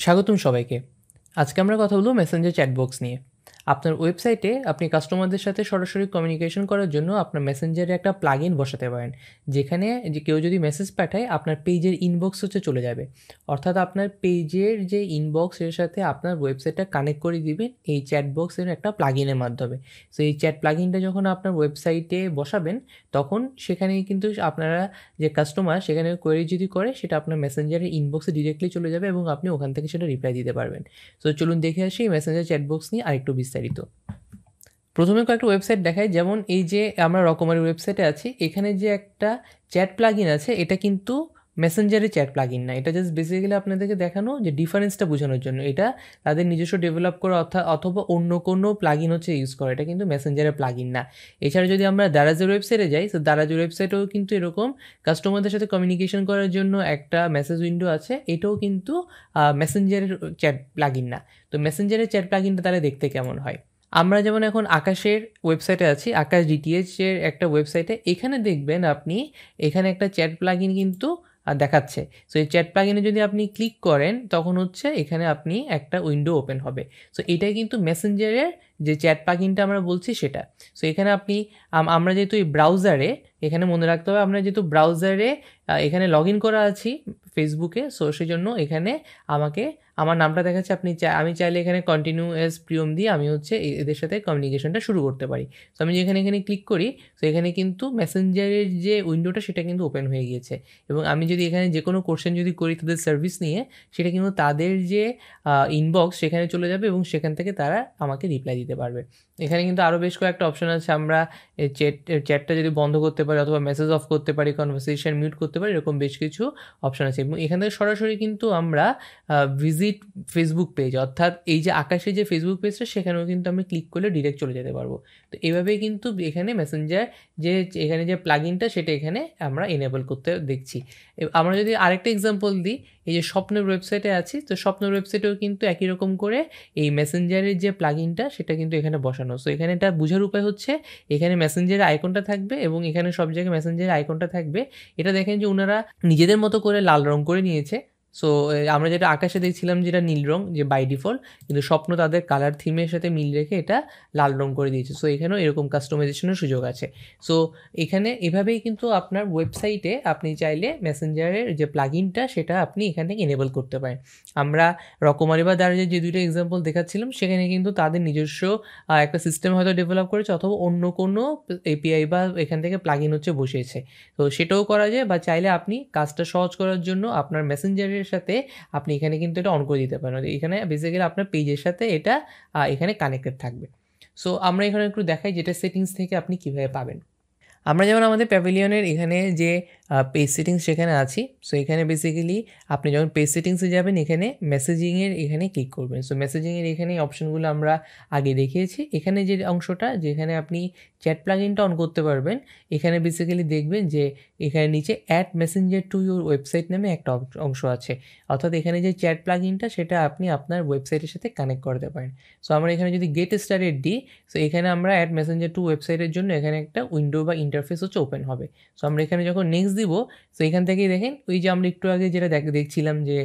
স্বাগতম সবাইকে। আজকে আমরা কথা বলব মেসেঞ্জার চ্যাটবক্স নিয়ে। আপনার ওয়েবসাইটে আপনি কাস্টমারদের সাথে সরাসরি কমিউনিকেশন করার জন্য আপনার মেসেঞ্জারে একটা প্লাগইন বসাতে পারেন। যেখানে কেউ যদি মেসেজ পাঠায় আপনার পেজের ইনবক্স হচ্ছে চলে যাবে। অর্থাৎ আপনার পেজের যে ইনবক্স এর সাথে আপনার ওয়েবসাইটটা কানেক্ট করে দিবেন এই চ্যাটবক্সের একটা প্লাগইনের মাধ্যমে। সো এই চ্যাট প্লাগইনটা যখন আপনার ওয়েবসাইটে বসাবেন তখন সেখানেই কিন্তু আপনারা যে কাস্টমার সেখানে কোয়েরি যদি করে সেটা আপনার মেসেঞ্জারের ইনবক্সে ডিরেক্টলি চলে যাবে এবং আপনি ওখান থেকে সেটা রিপ্লাই দিতে পারবেন। সো চলুন দেখে আসি মেসেঞ্জার চ্যাটবক্স নিয়ে আরেকটু বিস্তারিত। প্রথমে কয়েকটা ওয়েবসাইট দেখাই, যেমন এই যে আমরা রকমারি ওয়েবসাইটে আছি, এখানে যে একটা চ্যাট প্লাগইন আছে এটা কিন্তু মেসেঞ্জারের চ্যাট প্লাগইন না। এটা জাস্ট বেসিক্যালি আপনাদেরকে দেখানো যে ডিফারেন্সটা বোঝানোর জন্য। এটা তাদের নিজস্ব ডেভেলপ করা অথবা অন্য কোনো প্লাগইন হচ্ছে ইউজ করা, এটা কিন্তু মেসেঞ্জারের প্লাগইন না। এছাড়া যদি আমরা দারাজের ওয়েবসাইটে যাই, তো দারাজের ওয়েবসাইটেও কিন্তু এরকম কাস্টমারদের সাথে কমিউনিকেশন করার জন্য একটা মেসেজ উইন্ডো আছে, এটাও কিন্তু মেসেঞ্জারের চ্যাট প্লাগইন না। তো মেসেঞ্জারের চ্যাট প্লাগইনটা তাহলে দেখতে কেমন হয়? আমরা যেমন এখন আকাশের ওয়েবসাইটে আছি, আকাশ ডিটিএইচ এর একটা ওয়েবসাইটে, এখানে দেখবেন আপনি এখানে একটা চ্যাট প্লাগইন কিন্তু দেখাচ্ছে। সো এই চ্যাট প্লাগইনে যদি আপনি ক্লিক করেন তখন হচ্ছে এখানে আপনি একটা উইন্ডো ওপেন হবে। সো এটাই কিন্তু মেসেঞ্জারের যে চ্যাট প্লাগইনটা আমরা বলছি সেটা। সো এখানে আপনি আমরা যেহেতু এই ব্রাউজারে, এখানে মনে রাখতে হবে আমরা যেহেতু ব্রাউজারে এখানে লগ ইন করা আছি ফেসবুকে, সো সেই জন্য এখানে আমার নামটা দেখাচ্ছে। আমি চাইলে এখানে কন্টিনিউ এস প্রিয়ম দিয়ে আমি হচ্ছে এদের সাথে কমিউনিকেশনটা শুরু করতে পারি। সো আমি যেখানে এখানে ক্লিক করি, সো এখানে কিন্তু মেসেঞ্জারের যে উইন্ডোটা সেটা কিন্তু ওপেন হয়ে গিয়েছে। এবং আমি যদি এখানে যে কোনো কোশ্চেন যদি করি তাদের সার্ভিস নিয়ে, সেটা কিন্তু তাদের যে ইনবক্স সেখানে চলে যাবে এবং সেখান থেকে তারা আমাকে রিপ্লাই দিতে পারবে। এখানে কিন্তু আরও বেশ কয়েকটা অপশন আছে। আমরা চ্যাটটা যদি বন্ধ করতে পারি অথবা মেসেজ অফ করতে পারি, কনভারসেশন মিউট করতে পারি, এরকম বেশ কিছু অপশন আছে। এবং এখান থেকে সরাসরি কিন্তু আমরা ভিজিট ফেসবুক পেজ, অর্থাৎ এই যে আকাশের যে ফেসবুক পেজটা সেখানেও কিন্তু আমি ক্লিক করলে ডিরেক্ট চলে যেতে পারবো। তো এইভাবেই কিন্তু এখানে মেসেঞ্জার যে এখানে যে প্লাগইনটা সেটা এখানে আমরা এনেবল করতে দেখছি। আমরা যদি আরেকটা এক্সাম্পল দিই, এই যে স্বপ্নের ওয়েবসাইটে আছি, তো স্বপ্নের ওয়েবসাইটেও কিন্তু একই রকম করে এই মেসেঞ্জারের যে প্লাগইনটা সেটা কিন্তু এখানে বসানো। সো এখানে এটা বোঝার উপায় হচ্ছে এখানে মেসেঞ্জারের আইকনটা থাকবে এবং এখানে সব জায়গায় মেসেঞ্জারের আইকনটা থাকবে। এটা দেখেন যে ওনারা নিজেদের মতো করে লাল রং করে নিয়েছে। সো আমরা যেটা আকাশে দেখছিলাম যেটা নীল রং যে বাই ডিফল্ট, কিন্তু স্বপ্ন তাদের কালার থিমের সাথে মিল রেখে এটা লাল রং করে দিয়েছে। সো এখানেও এরকম কাস্টমাইজেশনের সুযোগ আছে। সো এখানে এভাবেই কিন্তু আপনার ওয়েবসাইটে আপনি চাইলে মেসেঞ্জারের যে প্লাগইনটা সেটা আপনি এখান থেকে এনেবল করতে পারেন। আমরা রকমারি বা দারাজের যে দুইটা এক্সাম্পল দেখাচ্ছিলাম সেখানে কিন্তু তাদের নিজস্ব একটা সিস্টেম হয়তো ডেভেলপ করেছে অথবা অন্য কোনো এপিআই বা এখান থেকে প্লাগইন হচ্ছে বসিয়েছে। তো সেটাও করা যায়, বা চাইলে আপনি কাজটা সহজ করার জন্য আপনার মেসেঞ্জারের সাথে আপনি এখানে কিন্তু এটা অন করে দিতে পারেন। এখানে বেসিক্যালি আপনার পেজের সাথে এটা এখানে কানেক্টেড থাকবে। সো আমরা এখানে একটু দেখাই যেটা সেটিংস থেকে আপনি কীভাবে পাবেন। আমরা যেমন আমাদের প্যাভিলিয়নের এখানে যে পেজ সেটিংস সেখানে আছি, সো এখানে বেসিক্যালি আপনি যখন পেজ সেটিংসে যাবেন এখানে মেসেজিংয়ের এখানে ক্লিক করবেন। সো মেসেজিংয়ের এখানে অপশনগুলো আমরা আগে দেখিয়েছি। এখানে যে অংশটা যেখানে আপনি চ্যাট প্লাগইনটা অন করতে পারবেন, এখানে বেসিক্যালি দেখবেন যে এখানে নিচে add messenger to your website নামে একটা অংশ আছে। অর্থাৎ এখানে যে চ্যাট প্লাগইনটা সেটা আপনি আপনার ওয়েবসাইটের সাথে কানেক্ট করতে পারেন। সো আমরা এখানে যদি গেট স্টার্টেড দিই, সো এখানে আমরা অ্যাড মেসেঞ্জার টু ওয়েবসাইটের জন্য এখানে একটা উইন্ডো বা ইন্টারফেস হচ্ছে ওপেন হবে। সো আমরা এখানে যখন নেক্সট দিব, সো এখান থেকেই দেখেন ওই যে আমরা একটু আগে যেটা দেখছিলাম যে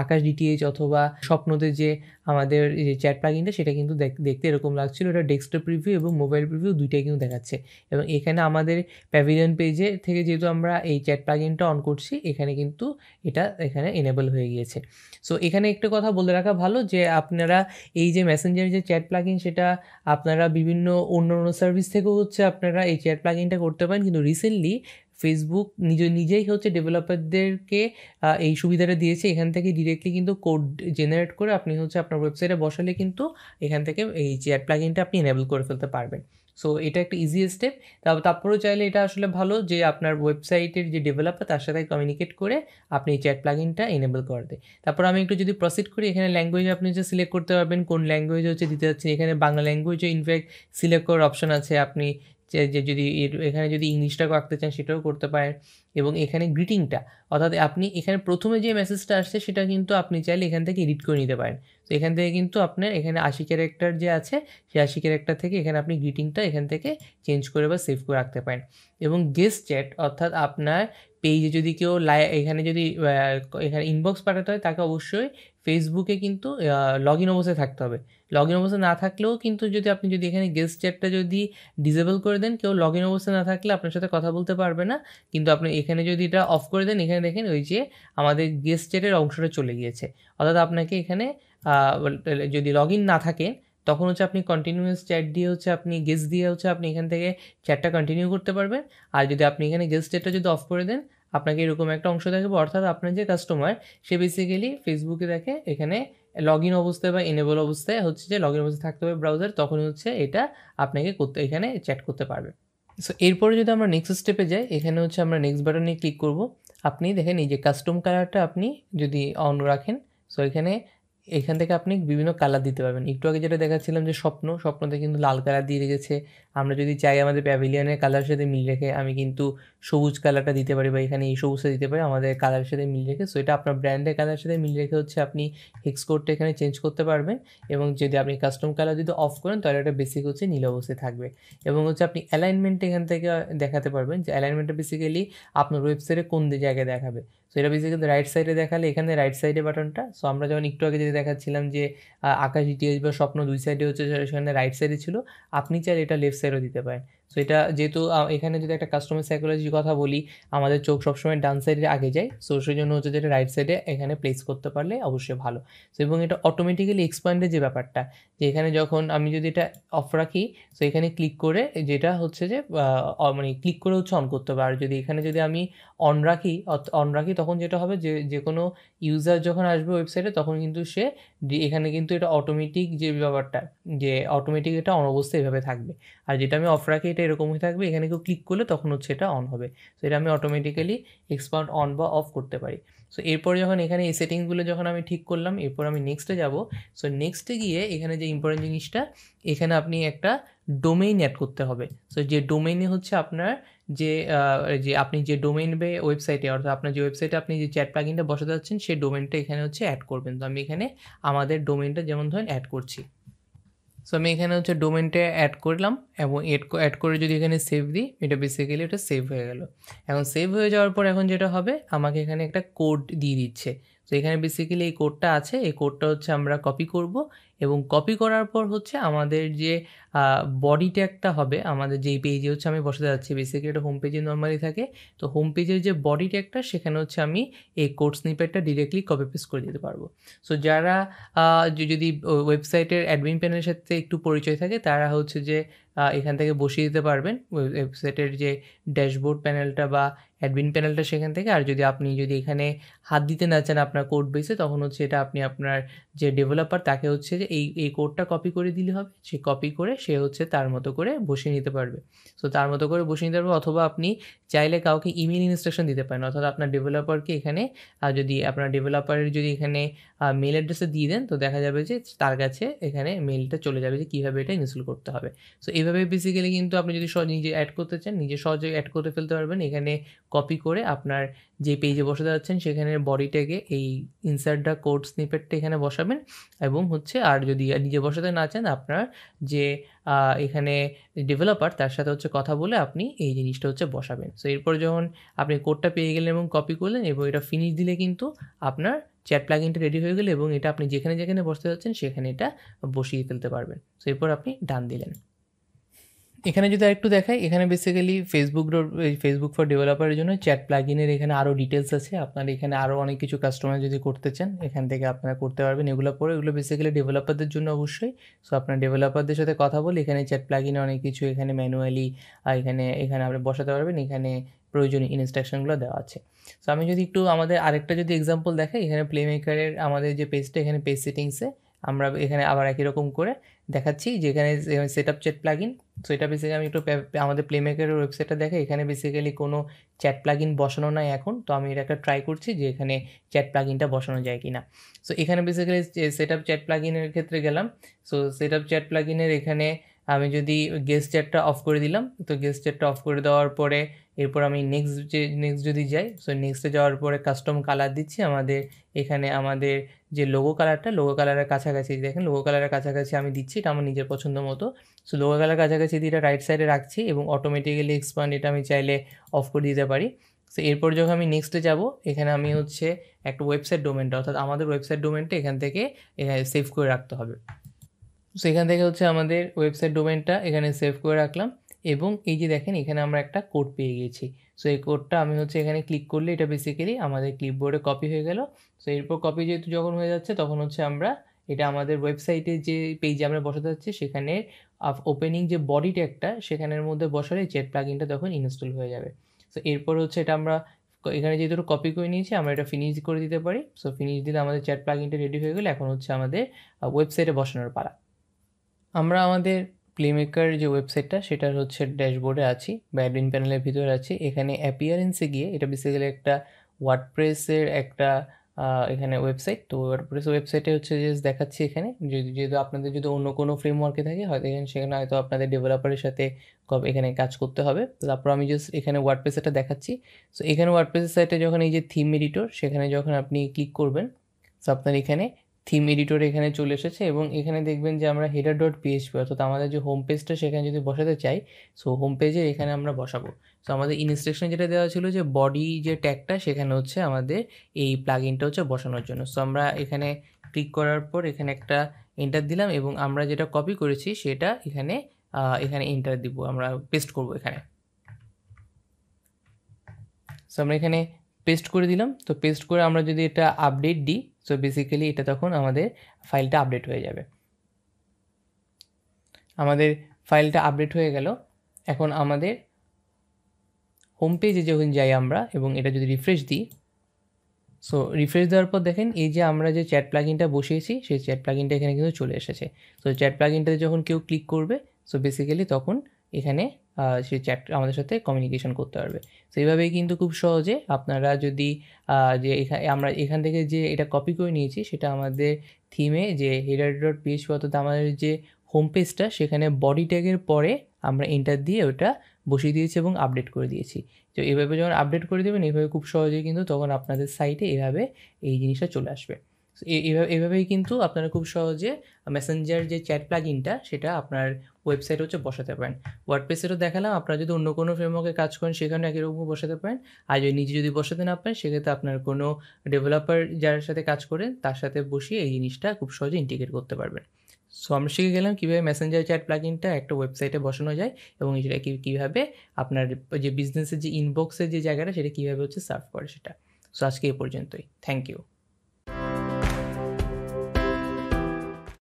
আকাশ ডিটিএইচ অথবা স্বপ্নদের যে আমাদের যে চ্যাট প্লাগইনটা সেটা কিন্তু দেখতে এরকম লাগছিল। এটা ডেস্কটপ প্রিভিউ এবং মোবাইল প্রিভিউ দুইটাই কিন্তু দেখাচ্ছে। এবং এখানে আমাদের প্যাভিলিয়ন পেজে থেকে যেহেতু আমরা এই চ্যাট প্লাগইনটা অন করছি, এখানে কিন্তু এটা এখানে এনেবল হয়ে গিয়েছে। সো এখানে একটা কথা বলে রাখা ভালো যে আপনারা এই যে মেসেঞ্জার যে চ্যাট প্লাগইন সেটা আপনারা বিভিন্ন অন্য সার্ভিস থেকেও হচ্ছে আপনারা এই চ্যাট প্লাগইনটা করতে পারেন, কিন্তু রিসেন্টলি ফেসবুক নিজেই হচ্ছে ডেভেলপারদেরকে এই সুবিধাটা দিয়েছে। এখান থেকে ডিরেক্টলি কিন্তু কোড জেনারেট করে আপনি হচ্ছে আপনার ওয়েবসাইটে বসালে কিন্তু এখান থেকে এই চ্যাট প্লাগইনটা আপনি এনেবল করে ফেলতে পারবেন। সো এটা একটা ইজি স্টেপ। তারপরেও চাইলে এটা আসলে ভালো যে আপনার ওয়েবসাইটের যে ডেভেলপার তার সাথে কমিউনিকেট করে আপনি এই চ্যাট প্লাগইনটা এনেবল করে দেয়। তারপর আমি একটু যদি প্রসিড করি, এখানে ল্যাঙ্গুয়েজ আপনি হচ্ছে সিলেক্ট করতে পারবেন কোন ল্যাঙ্গুয়েজ হচ্ছে দিতে যাচ্ছেন। এখানে বাংলা ল্যাঙ্গুয়েজও ইনফ্যাক্ট সিলেক্ট করার অপশন আছে। আপনি যে যদি এখানে যদি ইংলিশটাও রাখতে চান সেটাও করতে পারেন। এবং এখানে গ্রিটিংটা, অর্থাৎ আপনি এখানে প্রথমে যে মেসেজটা আসছে সেটা কিন্তু আপনি চাইলে এখান থেকে এডিট করে নিতে পারেন। তো এখান থেকে কিন্তু আপনার এখানে 80 ক্যারেক্টার যে আছে সেই 80 ক্যারেক্টার থেকে এখানে আপনি গ্রিটিংটা এখান থেকে চেঞ্জ করে বা সেভ করে রাখতে পারেন। এবং গেস্ট চ্যাট, অর্থাৎ আপনার পেজে যদি কেউ এখানে যদি এখানে ইনবক্স পাঠাতে হয় তাকে অবশ্যই ফেসবুকে কিন্তু লগ ইন অবস্থায় থাকতে হবে। লগ ইন অবস্থায় না থাকলেও কিন্তু আপনি যদি এখানে গেস্ট চ্যাটটা যদি ডিসেবল করে দেন, কেউ লগ ইন অবস্থায় না থাকলে আপনার সাথে কথা বলতে পারবে না। কিন্তু আপনি এখানে যদি এটা অফ করে দেন, এখানে দেখেন ওই যে আমাদের গেস্ট চ্যাটের অংশটা চলে গিয়েছে। অর্থাৎ আপনাকে এখানে যদি লগ ইন না থাকে তখন হচ্ছে আপনি কন্টিনিউয়াস চ্যাট দিয়ে হচ্ছে আপনি গেস্ট দিয়ে হচ্ছে আপনি এখান থেকে চ্যাটটা কন্টিনিউ করতে পারবেন। আর যদি আপনি এখানে গেস্ট চ্যাটটা যদি অফ করে দেন, আপনাকে এরকম একটা অংশ দেখাবে, অর্থাৎ আপনার যে কাস্টমার সে বেসিক্যালি ফেসবুকে দেখে এখানে লগ ইন অবস্থায় বা এনেবল অবস্থায় হচ্ছে যে লগ ইন অবস্থায় থাকতে হবে ব্রাউজার, তখন হচ্ছে এটা আপনাকে এখানে চ্যাট করতে পারবে। সো এরপরে যদি আমরা নেক্সট স্টেপে যাই, এখানে হচ্ছে আমরা নেক্সট বাটনে ক্লিক করব। আপনি দেখেন এই যে কাস্টম কালারটা আপনি যদি অন রাখেন, সো এখান থেকে আপনি বিভিন্ন কালার দিতে পারবেন। একটু আগে যেটা দেখাচ্ছিলাম যে স্বপ্নতে কিন্তু লাল কালার দিয়ে রেখেছে। আমরা যদি চাই আমাদের প্যাভিলিয়নের কালারের সাথে মিল রেখে আমি কিন্তু সবুজ কালারটা দিতে পারি, বা এখানে এই সবুজটা দিতে পারি আমাদের কালারের সাথে মিল রেখে। সো এটা আপনার ব্র্যান্ডের কালারের সাথে মিল রেখে হচ্ছে আপনি হেক্স কোডটা এখানে চেঞ্জ করতে পারবেন। এবং যদি আপনি কাস্টম কালার যদি অফ করেন তাহলে এটা বেসিক হচ্ছে নীল অবস্থায় থাকবে। এবং হচ্ছে আপনি অ্যালাইনমেন্ট এখান থেকে দেখাতে পারবেন, যে অ্যালাইনমেন্টটা বেসিক্যালি আপনার ওয়েবসাইটে কোন জায়গায় দেখাবে। সো এটা বেসিক্যালি রাইট সাইডে দেখালে এখানে রাইট সাইডে বাটনটা। সো আমরা যেমন একটু আগে যদি দেখাচ্ছিলাম যে আকাশ ডিটিএইচ বা স্বপ্ন দুই সাইডে হচ্ছে, সেখানে রাইট সাইডে ছিল, আপনি চাইলে এটা লেফট সাইডেও দিতে পারেন। সো এটা যেহেতু এখানে যদি একটা কাস্টমার সাইকোলজির কথা বলি, আমাদের চোখ সবসময় ডান সাইডে আগে যায়। সো সেই জন্য হচ্ছে যেটা রাইট সাইডে এখানে প্লেস করতে পারলে অবশ্যই ভালো। সো এবং এটা অটোমেটিক্যালি এক্সপ্যান্ডের যে ব্যাপারটা, যে এখানে যখন আমি যদি এটা অফ রাখি, সো এখানে ক্লিক করে যেটা হচ্ছে যে মানে ক্লিক করে হচ্ছে অন করতে হবে। আর যদি এখানে যদি আমি অন রাখি তখন যেটা হবে যে কোনো ইউজার যখন আসবে ওয়েবসাইটে তখন কিন্তু সে এখানে কিন্তু এটা অটোমেটিক যে ব্যাপারটা, যে অটোমেটিক এটা অন অবস্থায় এভাবে থাকবে। আর যেটা আমি অফ রাখি এটা এরকমই থাকবে, এখানে কেউ ক্লিক করলে তখন হচ্ছে এটা অন হবে। সো এটা আমি অটোমেটিক্যালি এক্সপান্ড অন বা অফ করতে পারি। সো এরপর যখন এখানে এই সেটিংসগুলো যখন আমি ঠিক করলাম, এরপর আমি নেক্সটে যাব। সো নেক্সটে গিয়ে এখানে যে ইম্পর্টেন্ট জিনিসটা, এখানে আপনি একটা ডোমেইন অ্যাড করতে হবে। সো যে ডোমেইনে হচ্ছে আপনার যে আপনি যে ডোমেইন ওয়েবসাইটে, অর্থাৎ আপনার যে ওয়েবসাইটে আপনি যে চ্যাট প্লাগইনটা বসাতে যাচ্ছেন সেই ডোমেইনটা এখানে হচ্ছে অ্যাড করবেন। তো আমি এখানে আমাদের ডোমেইনটা যেমন ধরেন অ্যাড করছি। সো আমি এখানে হচ্ছে ডোমেইনটা অ্যাড করলাম, এবং অ্যাড করে যদি এখানে সেভ দিই, এটা বেসিক্যালি এটা সেভ হয়ে গেল। এখন সেভ হয়ে যাওয়ার পর এখন যেটা হবে, আমাকে এখানে একটা কোড দিয়ে দিচ্ছে। তো এখানে বেসিক্যালি এই কোডটা আছে, এই কোডটা হচ্ছে আমরা কপি করব, এবং কপি করার পর হচ্ছে আমাদের যে বডি ট্যাগটা হবে, আমাদের যেই পেজে হচ্ছে আমি বসাতে যাচ্ছি, বেসিক্যালি এটা হোম পেজে নর্মালি থাকে। তো হোম পেজের যে বডি ট্যাগটা, সেখানে হচ্ছে আমি এই কোড স্নিপেটটা ডিরেক্টলি কপি পেস্ট করে দিতে পারবো। সো যারা যদি ওয়েবসাইটের অ্যাডমিন প্যানেলের সাথে একটু পরিচয় থাকে, তারা হচ্ছে যে এখান থেকে বসিয়ে দিতে পারবেন ওয়েবসাইটের যে ড্যাশবোর্ড প্যানেলটা বা অ্যাডমিন প্যানেলটা সেখান থেকে। আর যদি এখানে হাত দিতে না চান আপনার কোড বেসে, তখন হচ্ছে এটা আপনি আপনার যে ডেভেলপার তাকে হচ্ছে যে এই কোডটা কপি করে দিলে হবে। সে কপি করে সে হচ্ছে তার মতো করে বসিয়ে নিতে পারবে। সো তার মতো করে বসিয়ে নিতে পারবে, অথবা আপনি চাইলে কাউকে ইমেল ইনস্ট্রাকশন দিতে পারেন, অর্থাৎ আপনার ডেভেলপারকে এখানে যদি আপনার ডেভেলপারের যদি এখানে মেল অ্যাড্রেসে দিয়ে দেন, তো দেখা যাবে যে তার কাছে এখানে মেলটা চলে যাবে যে কীভাবে এটা ইনস্টল করতে হবে। সো এইভাবে বেসিক্যালি কিন্তু আপনি যদি নিজে অ্যাড করতে চান, নিজে সহজে অ্যাড করে ফেলতে পারবেন। এখানে কপি করে আপনার যে পেজে বসাতে যাচ্ছেন সেখানে বডি ট্যাগে এই ইনসার্ট দ্য কোড স্নিপেটটা এখানে বসাবেন। এবং হচ্ছে আর যদি নিজে বসাতে না চান, আপনার যে এখানে ডেভেলপার তার সাথে হচ্ছে কথা বলে আপনি এই জিনিসটা হচ্ছে বসাবেন। সো এরপর যখন আপনি কোডটা পেয়ে গেলেন এবং কপি করলেন এবং এটা ফিনিশ দিলে কিন্তু আপনার চ্যাট প্লাগইনটা রেডি হয়ে গেলে, এবং এটা আপনি যেখানে যেখানে বসতে যাচ্ছেন সেখানে এটা বসিয়ে ফেলতে পারবেন। সো এরপর আপনি ডান দিলেন। এখানে যদি আরেকটু দেখাই, এখানে বেসিক্যালি ফেসবুক ফর ডেভেলপারের জন্য চ্যাট প্লাগইনের এখানে আরও ডিটেলস আছে। আপনারা এখানে আরও অনেক কিছু কাস্টমার যদি করতে চান, এখান থেকে আপনারা করতে পারবেন। এগুলো বেসিক্যালি ডেভেলপারদের জন্য অবশ্যই। সো আপনার ডেভেলপারদের সাথে কথা বলে এখানে চ্যাট প্লাগইনে অনেক কিছু এখানে ম্যানুয়ালি এখানে আপনি বসাতে পারবেন। এখানে প্রয়োজনীয় ইনস্ট্রাকশনগুলো দেওয়া আছে। সো আমি যদি একটু আমাদের আরেকটা যদি এক্সাম্পল দেখাই, এখানে প্লেমেকারের আমাদের যে পেজটা, এখানে পেজ সেটিংসে আমরা এখানে আবার একই রকম করে দেখাচ্ছি, যেখানে set up chat plugin. So এটা বেসিক্যালি আমি একটু আমাদের প্লেমেকারের ওয়েবসাইটটা দেখাই। এখানে বেসিক্যালি কোনো চ্যাট প্লাগইন বসানো নাই এখন। তো আমি এটা একটা ট্রাই করছি যে এখানে চ্যাট প্লাগইনটা বসানো যায় কি না। সো এখানে বেসিক্যালি সেট আপ চ্যাট প্লাগইনের ক্ষেত্রে গেলাম। সো সেট আপ চ্যাট প্লাগইনের এখানে আমি যদি গেস্ট চ্যাটটা অফ করে দিলাম, তো গেস্ট চ্যাটটা অফ করে দেওয়ার পরে এরপর আমি নেক্সট যদি যাই, সো নেক্সটে যাওয়ার পরে কাস্টম কালার দিচ্ছি। এখানে আমাদের যে লোগো কালারের কাছাকাছি, দেখেন লোগো কালারের কাছাকাছি আমি দিচ্ছি, এটা আমার নিজের পছন্দ মতো। সো লোগো কালারের কাছাকাছি দিয়ে এটা রাইট সাইডে রাখছি, এবং অটোমেটিক্যালি এক্সপান্ড এটা আমি চাইলে অফ করে দিতে পারি। সো এরপর যখন আমি নেক্সটে যাব, এখানে আমি হচ্ছে একটা ওয়েবসাইট ডোমেনটা, অর্থাৎ আমাদের ওয়েবসাইট ডোমেনটা এখান থেকে সেভ করে রাখতে হবে। সো এখান থেকে হচ্ছে আমাদের ওয়েবসাইট ডোমেনটা এখানে সেভ করে রাখলাম, এবং এই যে দেখেন এখানে আমরা একটা কোড পেয়ে গেছি। সো এই কোডটা আমি হচ্ছে এখানে ক্লিক করলে এটা বেসিক্যালি আমাদের ক্লিপবোর্ডে কপি হয়ে গেল। সো এরপর কপি যেহেতু যখন হয়ে যাচ্ছে, তখন হচ্ছে আমরা এটা আমাদের ওয়েবসাইটে যে পেজে আমরা বসাতে যাচ্ছি সেখানে ওপেনিং যে বডি ট্যাগটা সেখানের মধ্যে বসালে চ্যাট প্লাগইনটা তখন ইনস্টল হয়ে যাবে। সো এরপর হচ্ছে এটা আমরা এখানে যেহেতু কপি করে নিয়েছি, আমরা এটা ফিনিশ করে দিতে পারি। সো ফিনিশ দিলে আমাদের চ্যাট প্লাগইনটা রেডি হয়ে গেলে এখন হচ্ছে আমাদের ওয়েবসাইটে বসানোর পালা। আমরা আমাদের প্লেমেকার যে ওয়েবসাইটটা সেটার হচ্ছে ড্যাশবোর্ডে আছি বা অ্যাডমিন প্যানেলের ভিতরে আছি। এখানে অ্যাপিয়ারেন্সে গিয়ে, এটা বেসিক্যালি একটা ওয়ার্ডপ্রেসের একটা এখানে ওয়েবসাইট। তো ওয়ার্ডপ্রেস ওয়েবসাইটে হচ্ছে জাস্ট দেখাচ্ছি এখানে, যেহেতু আপনাদের যদি অন্য কোনো ফ্রেমওয়ার্কে থাকে হয়তো সেখানে হয়তো আপনাদের ডেভেলপারের সাথে এখানে কাজ করতে হবে। তো তারপর আমি জাস্ট এখানে ওয়ার্ডপ্রেসটা দেখাচ্ছি। সো এখানে ওয়ার্ডপ্রেসের সাইটে যখন এই যে থিম এডিটর, সেখানে যখন আপনি ক্লিক করবেন, সো আপনার এখানে থিম এডিটর এখানে চলে এসেছে, এবং এখানে দেখবেন যে আমরা header.php অর্থাৎ আমাদের যে হোম পেজটা সেখানে যদি বসাতে চাই, সো হোম পেজে এখানে আমরা বসাবো। সো আমাদের ইনস্ট্রাকশন যেটা দেওয়া ছিল যে বডি যে ট্যাগটা সেখানে হচ্ছে আমাদের এই প্লাগইনটা হচ্ছে বসানোর জন্য। সো আমরা এখানে ক্লিক করার পর এখানে একটা এন্টার দিলাম, এবং আমরা যেটা কপি করেছি সেটা এখানে এখানে এন্টার দিব, আমরা পেস্ট করব এখানে। সো আমরা এখানে পেস্ট করে দিলাম। তো পেস্ট করে আমরা যদি এটা আপডেট দিই, সো বেসিক্যালি এটা তখন আমাদের ফাইলটা আপডেট হয়ে যাবে। আমাদের ফাইলটা আপডেট হয়ে গেল। এখন আমাদের হোম পেজে যখন যাই আমরা এবং এটা যদি রিফ্রেশ দিই, সো রিফ্রেশ দেওয়ার পর দেখেন এই যে আমরা যে চ্যাট প্লাগইনটা বসিয়েছি সেই চ্যাট প্লাগইনটা এখানে কিন্তু চলে এসেছে। সো চ্যাট প্লাগইনটাতে যখন কেউ ক্লিক করবে, সো বেসিক্যালি তখন এখানে সেই চ্যাট আমাদের সাথে কমিউনিকেশন করতে পারবে। সো এইভাবেই কিন্তু খুব সহজে আপনারা যদি যে আমরা এখান থেকে যে এটা কপি করে নিয়েছি সেটা আমাদের থিমে যে header.php অর্থাৎ আমাদের যে হোম পেজটা সেখানে বডি ট্যাগের পরে আমরা এন্টার দিয়ে ওটা বসিয়ে দিয়েছি এবং আপডেট করে দিয়েছি। তো এভাবে যখন আপডেট করে দেবেন, এইভাবে খুব সহজেই কিন্তু তখন আপনাদের সাইটে এভাবে এই জিনিসটা চলে আসবে। সো এভাবেই কিন্তু আপনারা খুব সহজে মেসেঞ্জার যে চ্যাট প্লাগইনটা সেটা আপনার ওয়েবসাইট হচ্ছে বসাতে পারেন। ওয়ার্ডপ্রেসেরও দেখালাম, আপনারা যদি অন্য কোনো ফ্রেমওয়ার্কে কাজ করেন সেখানে একই রকম বসাতে পারেন। আর যদি নিজে যদি বসাতে না পারেন সেক্ষেত্রে আপনার কোনো ডেভেলপার যার সাথে কাজ করেন তার সাথে বসিয়ে এই জিনিসটা খুব সহজে ইন্টিগ্রেট করতে পারবেন। সো আমরা শিখে গেলাম কীভাবে মেসেঞ্জার চ্যাট প্লাগইনটা একটা ওয়েবসাইটে বসানো যায়, এবং সেটা কীভাবে আপনার যে বিজনেসের যে ইনবক্সের যে জায়গাটা সেটা কীভাবে হচ্ছে সার্ভ করে সেটা। সো আজকে এ পর্যন্তই। Thank you.